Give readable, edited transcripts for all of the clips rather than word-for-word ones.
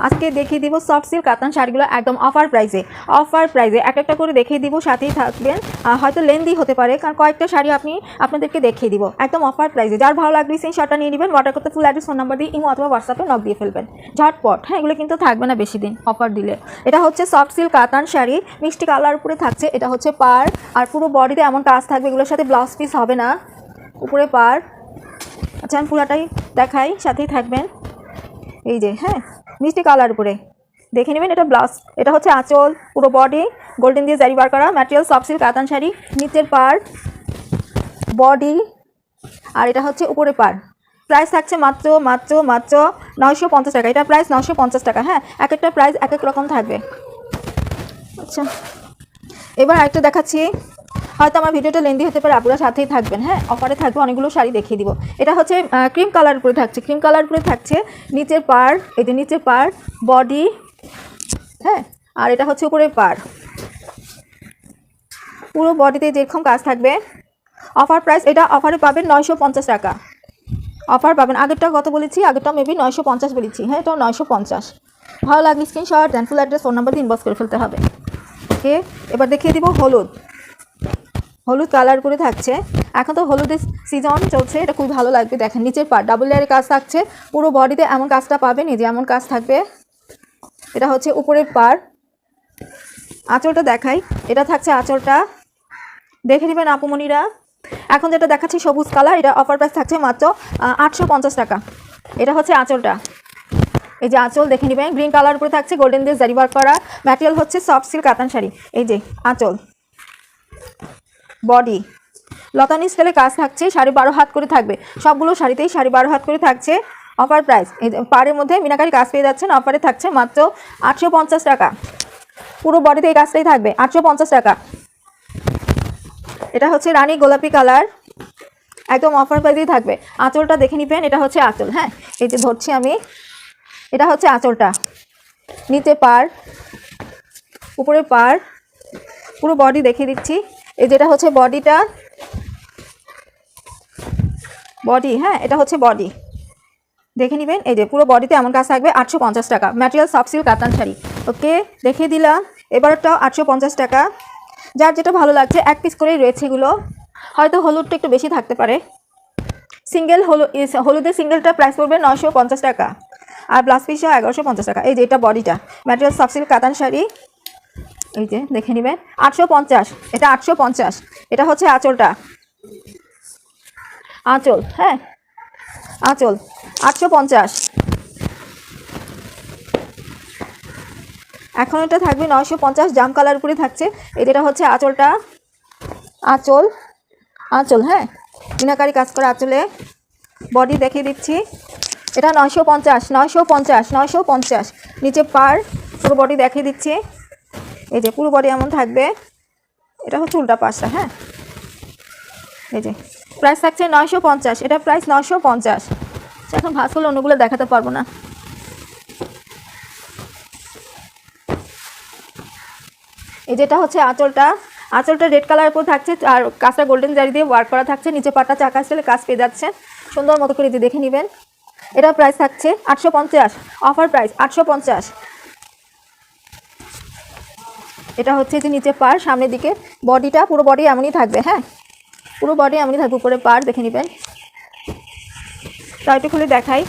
আজকে দেখিয়ে দিব সফট সিল্ক কাতান শাড়িগুলো একদম অফার প্রাইসে এক একটা করে দেখিয়ে দিব, সাথেই থাকবেন। হয়তো লেন্দি হতে পারে, কারণ কয়েকটা শাড়ি আপনাদেরকে দেখিয়ে দিব একদম অফার প্রাইসে। যার ভালো লাগবে সেই শার্টটা নিয়ে নেবেন, অর্ডার করতে ফুল অ্যাড্রেস ফোন নাম্বার দিয়ে ইমো অথবা হোয়াটসঅ্যাপে নক দিয়ে ফেলবেন ঝটপট। হ্যাঁ, এগুলো কিন্তু থাকবে না বেশি দিন অফার দিলে। এটা হচ্ছে সফট সিল্ক কাতান শাড়ি, মিষ্টি কালার উপরে থাকছে। এটা হচ্ছে পার, আর পুরো বডিতে এমন কাজ থাকবে, এগুলোর সাথে ব্লাউজ পিস হবে না, উপরে পার। আচ্ছা, আমি পুরাটাই দেখাই, সাথেই থাকবেন। এই যে হ্যাঁ, মিষ্টি কালার উপরে দেখে নেবেন। এটা ব্লাউজ, এটা হচ্ছে আঁচল, পুরো বডি গোল্ডেন দিয়ে জারি বার করা ম্যাটেরিয়াল সফট সিল্ক কাতান শাড়ি। নিচের পার, বডি, আর এটা হচ্ছে উপরে পার। প্রাইস থাকছে মাত্র 950 টাকা। এটা প্রাইস 950 টাকা। হ্যাঁ, এক একটা প্রাইস এক এক রকম থাকবে। আচ্ছা, এবার আরেকটা দেখাচ্ছি। হয়তো আমার ভিডিওটা লেন্দি হতে পারে, আপনারা সাথেই থাকবেন। হ্যাঁ, অফারে থাকবে, অনেকগুলো শাড়ি দেখিয়ে দিব। এটা হচ্ছে ক্রিম কালার উপরে থাকছে, নিচের পার, এই যে নিচের পার, বডি, হ্যাঁ, আর এটা হচ্ছে উপরে পার। পুরো বডিতে যেরকম কাজ থাকবে। অফার প্রাইস, এটা অফারে পাবেন 950 টাকা। অফার পাবেন। আগেরটা কত বলেছি? আগেরটা মেবি 950 বলেছি। হ্যাঁ, এটাও 950। ভালো লাগলে স্ক্রিনশট দেন, ফুল অ্যাড্রেস ফোন নাম্বার দিয়ে ইনবক্স করে ফেলতে হবে। ওকে, এবার দেখিয়ে দিব হলুদ কালার করে থাকছে। এখন তো হলুদের সিজন চলছে, এটা খুব ভালো লাগবে। দেখেন নিচের পার ডাবল লেয়ারের কাজ থাকছে, পুরো বডিতে এমন কাজটা পাবেন, এই যে এমন কাজ থাকবে। এটা হচ্ছে উপরের পার। আঁচলটা দেখাই, এটা থাকছে আঁচলটা, দেখে নেবেন আপুমনিরা। এখন যেটা দেখাচ্ছি সবুজ কালার, এটা অফার প্রাইস থাকছে মাত্র 850 টাকা। এটা হচ্ছে আঁচলটা, এই যে আঁচল দেখে নেবেন। গ্রিন কালার উপরে থাকছে, গোল্ডেন দিয়ে জারি ওয়ার্ক করা ম্যাটেরিয়াল হচ্ছে সফট সিল্ক কাতান শাড়ি। এই যে আঁচল, বডি লতানি স্কেলে কাজ থাকছে, 12.5 হাত করে থাকবে। সবগুলো শাড়িতেই 12.5 হাত করে থাকছে। অফার প্রাইস, এই পাড়ের মধ্যে মিনাকারি কাজ পেয়ে যাচ্ছেন। অফারে থাকছে মাত্র 850 টাকা। পুরো বডিতে এই কাজটাই থাকবে, 850 টাকা। এটা হচ্ছে রানী গোলাপি কালার, একদম অফার প্রাইসেই থাকবে। আঁচলটা দেখে নিবেন, এটা হচ্ছে আঁচল। হ্যাঁ, এই যে ধরছি আমি, এটা হচ্ছে আঁচলটা। নিচে পার, উপরে পার, পুরো বডি দেখিয়ে দিচ্ছি। এই যেটা হচ্ছে বডিটা, বডি। হ্যাঁ, এটা হচ্ছে বডি, দেখে নেবেন। এই যে পুরো বডিতে এমন কাজ থাকবে, 850 টাকা। ম্যাটেরিয়াল সফট সিল্ক কাতান শাড়ি। ওকে, দেখিয়ে দিলাম। এবারটাও 850 টাকা। যার যেটা ভালো লাগছে, এক পিস করেই রয়েছে এগুলো। হয়তো হলুদটা একটু বেশি থাকতে পারে। হলুদের সিঙ্গেলটা প্রাইস পড়বে 950 টাকা, আর ব্লাউজ পিসও 1150 টাকা। এই যে এটা বডিটা, ম্যাটেরিয়াল সফট সিল্ক কাতান শাড়ি। এই যে দেখে নেবেন, 850। এটা 850। এটা হচ্ছে আঁচলটা, আঁচল। হ্যাঁ, আঁচল 850। এখন এটা থাকবে 950, জাম কালার উপরে থাকছে। এটা হচ্ছে আঁচলটা, আঁচল। হ্যাঁ, মিনাকারি কাজ করা আঁচলে, বডি দেখিয়ে দিচ্ছি। এটা 950। নিচে পার, পুরো বডি দেখিয়ে দিচ্ছি। এই যে পুরো বডি এমন থাকবে। এটা হচ্ছে উল্টা পাশটা। হ্যাঁ, এই যে প্রাইস থাকছে 950। এটা প্রাইস 950। এখন ভাস করলে অন্যগুলো দেখাতে পারবো না। এই যেটা হচ্ছে আঁচলটা রেড কালার উপর থাকছে, আর কাজটা গোল্ডেন জারি দিয়ে ওয়ার্ক করা থাকছে। নিচে পাটটা চাকা স্টাইলে কাজ পেয়ে যাচ্ছেন, সুন্দর মতো করে দেখে নেবেন। এটা প্রাইস থাকছে 850। Offer price 850। এটা হচ্ছে যে নিচে পার, সামনের দিকে বডিটা, পুরো বডি এমনই থাকবে। হ্যাঁ, পুরো বডি এমনই থাকবে, উপরে পার দেখে নেবেন। তাই একটু খুলে দেখাই।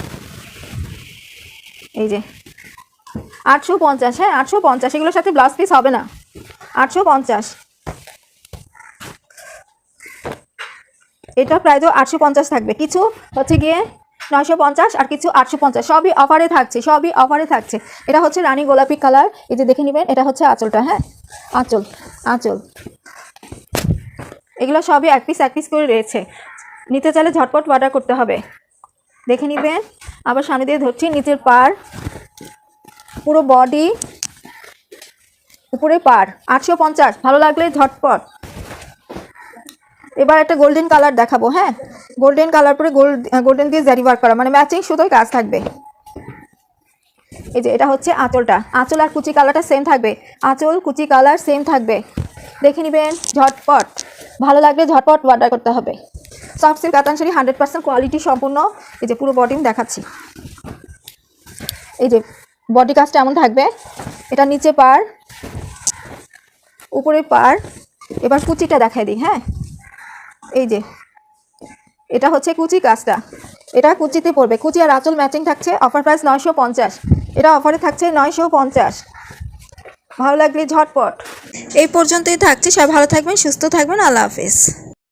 এই যে 850। হ্যাঁ, 850। এগুলোর সাথে ব্লাউজ পিস হবে না, 850। এটা প্রাইসও 850 থাকবে। কিছু হচ্ছে গিয়ে 950 আর কিছু 850। সবই অফারে থাকছে। এটা হচ্ছে রানী গোলাপি কালার। এই যে দেখে নেবেন, এটা হচ্ছে আঁচলটা। হ্যাঁ, আঁচল। এগুলো সবই এক পিস করে রয়েছে। নিতে চাইলে ঝটপট অর্ডার করতে হবে। দেখে নেবেন। আবার সামনে দিয়ে ধরছি, নিচের পার, পুরো বডি, উপরে পার, 850। ভালো লাগলে ঝটপট। এবার একটা গোল্ডেন কালার দেখাবো। হ্যাঁ, গোল্ডেন কালার পরে গোল্ডেন দিয়ে জারি ওয়ার্ক করা, মানে ম্যাচিং সুতোয় কাজ থাকবে। এই যে এটা হচ্ছে আঁচলটা। আঁচল আর কুচি কালারটা সেম থাকবে। আঁচল কুচি কালার সেম থাকবে। দেখে নেবেন ঝটপট। ভালো লাগলে ঝটপট অর্ডার করতে হবে। সফট সিল্ক কাতান শাড়ি 100% কোয়ালিটি সম্পূর্ণ। এই যে পুরো বডি দেখাচ্ছি। এই যে বডি কাজটা এমন থাকবে, এটা নিচে পার, উপরে পার। এবার কুচিটা দেখাই দিই। হ্যাঁ, এই যে এটা হচ্ছে কুচি কাজটা, এটা কুচিতে পড়বে। কুচি আর আঁচল ম্যাচিং থাকছে। অফার প্রাইস 950, এটা অফারে থাকছে 950। ভালো লাগলে ঝটপট। এই পর্যন্তই থাকছে। সবাই ভালো থাকবেন, সুস্থ থাকবেন। আল্লাহ হাফেজ।